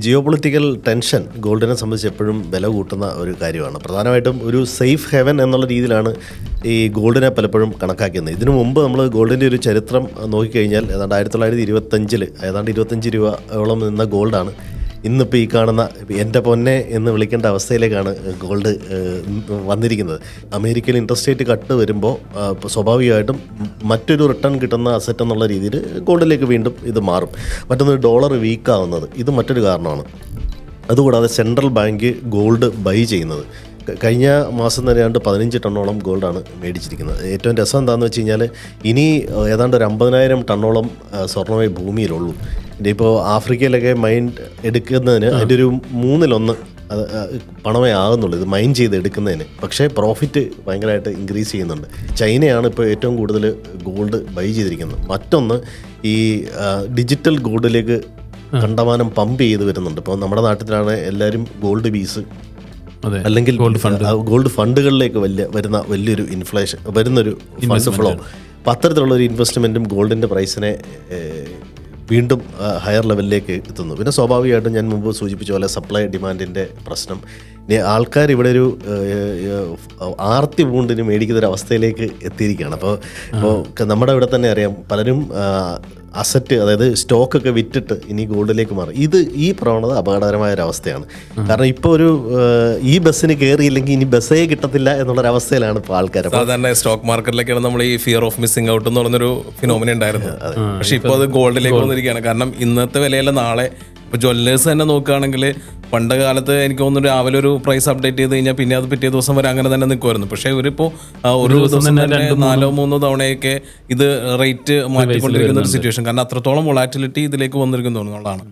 Geo political tension ഗോൾഡിനെ സംബന്ധിച്ച് എപ്പോഴും വില കൂട്ടുന്ന ഒരു കാര്യമാണ്. പ്രധാനമായിട്ടും ഒരു സേഫ് ഹെവൻ എന്നുള്ള രീതിയിലാണ് ഈ ഗോൾഡിനെ പലപ്പോഴും കണക്കാക്കുന്നത്. ഇതിനു മുമ്പ് നമ്മൾ ഗോൾഡിൻ്റെ ഒരു ചരിത്രം നോക്കിക്കഴിഞ്ഞാൽ ഏതാണ്ട് 1925 ഏതാണ്ട് 25 രൂപയോളം നിന്ന ഗോൾഡാണ് ഇന്നിപ്പോൾ ഈ കാണുന്ന എൻ്റെ പൊന്നെ എന്ന് വിളിക്കേണ്ട അവസ്ഥയിലേക്കാണ് ഗോൾഡ് വന്നിരിക്കുന്നത്. അമേരിക്കയിൽ ഇൻട്രസ്റ്റ് റേറ്റ് കട്ട് വരുമ്പോൾ സ്വാഭാവികമായിട്ടും മറ്റൊരു റിട്ടേൺ കിട്ടുന്ന അസറ്റ് എന്നുള്ള രീതിയിൽ ഗോൾഡിലേക്ക് വീണ്ടും ഇത് മാറും. മറ്റൊന്ന് ഡോളർ വീക്കാവുന്നത് ഇത് മറ്റൊരു കാരണമാണ്. അതുകൂടാതെ സെൻട്രൽ ബാങ്ക് ഗോൾഡ് ബൈ ചെയ്യുന്നത് കഴിഞ്ഞ മാസം തന്നെ ഏതാണ്ട് 15 ടണ്ണോളം ഗോൾഡാണ് മേടിച്ചിരിക്കുന്നത്. ഏറ്റവും രസം എന്താണെന്ന് വെച്ച് കഴിഞ്ഞാൽ ഇനി ഏതാണ്ട് ഒരു 50,000 ടണ്ണോളം സ്വർണ്ണമേ ഭൂമിയിലുള്ളൂ. ഇനിയിപ്പോൾ ആഫ്രിക്കയിലൊക്കെ മൈൻ എടുക്കുന്നതിന് അതിൻ്റെ ഒരു 1/3 അത് പണമേ ആകുന്നുള്ളൂ ഇത് മൈൻ ചെയ്ത് എടുക്കുന്നതിന്. പക്ഷേ പ്രോഫിറ്റ് ഭയങ്കരമായിട്ട് ഇൻക്രീസ് ചെയ്യുന്നുണ്ട്. ചൈനയാണ് ഇപ്പോൾ ഏറ്റവും കൂടുതൽ ഗോൾഡ് ബൈ ചെയ്തിരിക്കുന്നത്. മറ്റൊന്ന് ഈ ഡിജിറ്റൽ ഗോൾഡിലേക്ക് കണ്ടമാനം പമ്പ് ചെയ്ത് വരുന്നുണ്ട്. ഇപ്പോൾ നമ്മുടെ നാട്ടിലാണ് എല്ലാവരും ഗോൾഡ് പീസ് അല്ലെങ്കിൽ ഗോൾഡ് ഫണ്ടുകളിലേക്ക് വരുന്ന വലിയൊരു ഇൻഫ്ലേഷൻ വരുന്നൊരു ഫണ്ട് ഫ്ലോ. അപ്പം അത്തരത്തിലുള്ളൊരു ഇൻവെസ്റ്റ്മെൻറ്റും ഗോൾഡിൻ്റെ പ്രൈസിനെ വീണ്ടും ഹയർ ലെവലിലേക്ക് എത്തുന്നു. പിന്നെ സ്വാഭാവികമായിട്ടും ഞാൻ മുമ്പ് സൂചിപ്പിച്ച പോലെ സപ്ലൈ ഡിമാൻഡിൻ്റെ പ്രശ്നം. ആൾക്കാർ ഇവിടെ ഒരു ആർത്തി പൂണ്ടിന് മേടിക്കുന്നൊരവസ്ഥയിലേക്ക് എത്തിയിരിക്കുകയാണ്. അപ്പോൾ നമ്മുടെ ഇവിടെ തന്നെ അറിയാം പലരും അസറ്റ് അതായത് സ്റ്റോക്കൊക്കെ വിറ്റിട്ട് ഇനി ഗോൾഡിലേക്ക് മാറും. ഈ പ്രവണത അപകടകരമായ ഒരവസ്ഥയാണ്. കാരണം ഇപ്പോൾ ഒരു ഈ ബസ്സിന് കയറിയില്ലെങ്കിൽ ഇനി ബസ്സേ കിട്ടത്തില്ല എന്നുള്ളൊരവസ്ഥയിലാണ് ഇപ്പോൾ ആൾക്കാർ. സാധാരണ സ്റ്റോക്ക് മാർക്കറ്റിലേക്കാണ് നമ്മൾ ഈ ഫിയർ ഓഫ് മിസ്സിംഗ് ഔട്ട് എന്ന് പറഞ്ഞൊരു ഫിനോമിന ഉണ്ടായിരുന്നു. പക്ഷെ ഇപ്പോൾ അത് ഗോൾഡിലേക്ക് വന്നിരിക്കുകയാണ്. കാരണം ഇന്നത്തെ വിലയല്ല നാളെ. ഇപ്പോൾ ജ്വല്ലേഴ്സ് തന്നെ നോക്കുകയാണെങ്കിൽ പണ്ട് കാലത്ത് എനിക്ക് തോന്നുന്നു രാവിലെ ഒരു പ്രൈസ് അപ്ഡേറ്റ് ചെയ്ത് കഴിഞ്ഞാൽ പിന്നെ അത് പിറ്റേ ദിവസം വരെ അങ്ങനെ തന്നെ നിൽക്കുമായിരുന്നു. പക്ഷേ ഇവരിപ്പോൾ ഒരു ദിവസം തന്നെ 4-3 തവണയൊക്കെ ഇത് റേറ്റ് മാറ്റിക്കൊണ്ടിരിക്കുന്ന ഒരു സിറ്റുവേഷൻ. കാരണം അത്രത്തോളം വൊളാറ്റിലിറ്റി ഇതിലേക്ക് വന്നിരിക്കുന്നു എന്നുള്ളതാണ്.